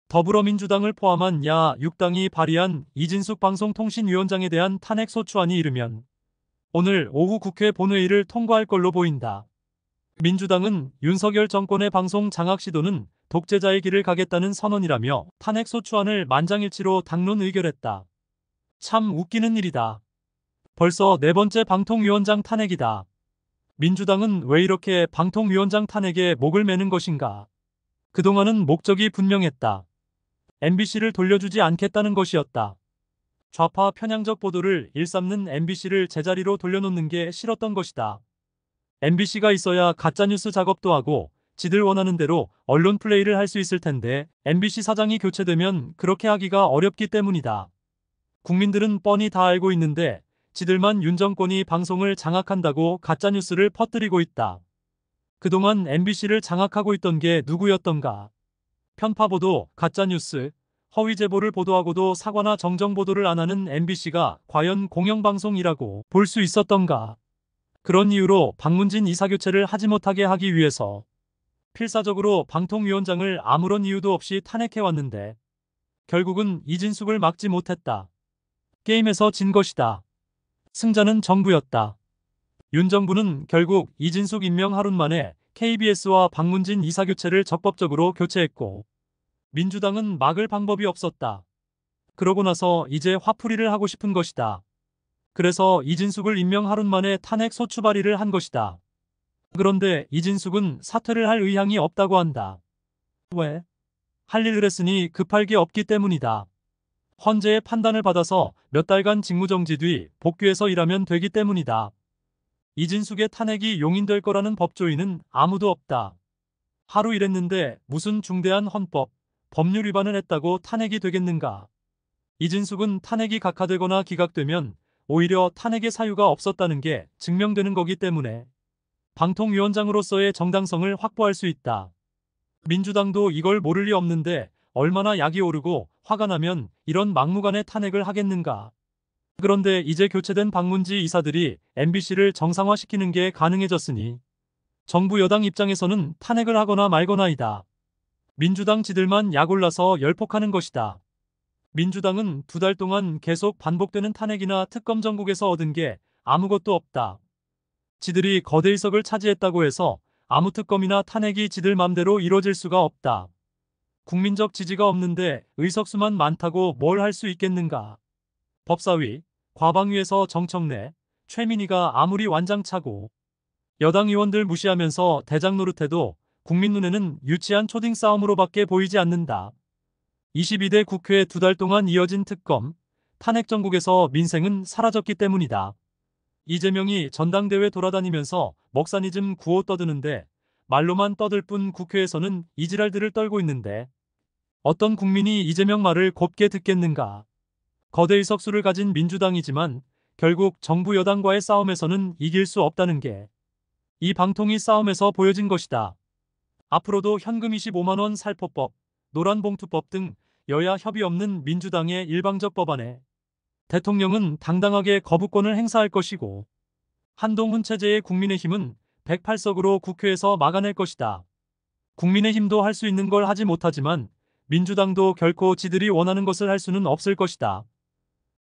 더불어민주당을 포함한 야 6당이 발의한 이진숙 방송통신위원장에 대한 탄핵소추안이 이르면 오늘 오후 국회 본회의를 통과할 걸로 보인다. 민주당은 윤석열 정권의 방송 장악 시도는 독재자의 길을 가겠다는 선언이라며 탄핵소추안을 만장일치로 당론 의결했다. 참 웃기는 일이다. 벌써 네 번째 방통위원장 탄핵이다. 민주당은 왜 이렇게 방통위원장 탄핵에 목을 매는 것인가? 그동안은 목적이 분명했다. MBC를 돌려주지 않겠다는 것이었다. 좌파 편향적 보도를 일삼는 MBC를 제자리로 돌려놓는 게 싫었던 것이다. MBC가 있어야 가짜뉴스 작업도 하고 지들 원하는 대로 언론 플레이를 할 수 있을 텐데 MBC 사장이 교체되면 그렇게 하기가 어렵기 때문이다. 국민들은 뻔히 다 알고 있는데 지들만 윤 정권이 방송을 장악한다고 가짜뉴스를 퍼뜨리고 있다. 그동안 MBC를 장악하고 있던 게 누구였던가? 편파보도, 가짜뉴스, 허위제보를 보도하고도 사과나 정정보도를 안 하는 MBC가 과연 공영방송이라고 볼 수 있었던가? 그런 이유로 박문진 이사교체를 하지 못하게 하기 위해서 필사적으로 방통위원장을 아무런 이유도 없이 탄핵해왔는데 결국은 이진숙을 막지 못했다. 게임에서 진 것이다. 승자는 정부였다. 윤 정부는 결국 이진숙 임명 하루 만에 KBS와 박문진 이사교체를 적법적으로 교체했고 민주당은 막을 방법이 없었다. 그러고 나서 이제 화풀이를 하고 싶은 것이다. 그래서 이진숙을 임명 하루 만에 탄핵 소추 발의를 한 것이다. 그런데 이진숙은 사퇴를 할 의향이 없다고 한다. 왜? 할 일을 했으니 급할 게 없기 때문이다. 헌재의 판단을 받아서 몇 달간 직무정지 뒤 복귀해서 일하면 되기 때문이다. 이진숙의 탄핵이 용인될 거라는 법조인은 아무도 없다. 하루 일했는데 무슨 중대한 헌법, 법률 위반을 했다고 탄핵이 되겠는가? 이진숙은 탄핵이 각하되거나 기각되면 오히려 탄핵의 사유가 없었다는 게 증명되는 거기 때문에 방통위원장으로서의 정당성을 확보할 수 있다. 민주당도 이걸 모를 리 없는데 얼마나 약이 오르고 화가 나면 이런 막무가내 탄핵을 하겠는가? 그런데 이제 교체된 박문지 이사들이 MBC를 정상화시키는 게 가능해졌으니 정부 여당 입장에서는 탄핵을 하거나 말거나이다. 민주당 지들만 약올라서 열폭하는 것이다. 민주당은 두 달 동안 계속 반복되는 탄핵이나 특검 정국에서 얻은 게 아무것도 없다. 지들이 거대 의석을 차지했다고 해서 아무 특검이나 탄핵이 지들 맘대로 이뤄질 수가 없다. 국민적 지지가 없는데 의석수만 많다고 뭘 할 수 있겠는가? 법사위, 과방위에서 정청래, 최민희가 아무리 완장차고 여당 의원들 무시하면서 대장 노릇해도 국민 눈에는 유치한 초딩 싸움으로밖에 보이지 않는다. 22대 국회 두 달 동안 이어진 특검, 탄핵 정국에서 민생은 사라졌기 때문이다. 이재명이 전당대회 돌아다니면서 먹사니즘 구호 떠드는데 말로만 떠들 뿐 국회에서는 이지랄들을 떨고 있는데 어떤 국민이 이재명 말을 곱게 듣겠는가? 거대 의석수를 가진 민주당이지만 결국 정부 여당과의 싸움에서는 이길 수 없다는 게 이 방통위 싸움에서 보여진 것이다. 앞으로도 현금 25만원 살포법, 노란봉투법 등 여야 협의 없는 민주당의 일방적 법안에 대통령은 당당하게 거부권을 행사할 것이고 한동훈 체제의 국민의힘은 108석으로 국회에서 막아낼 것이다. 국민의힘도 할 수 있는 걸 하지 못하지만 민주당도 결코 지들이 원하는 것을 할 수는 없을 것이다.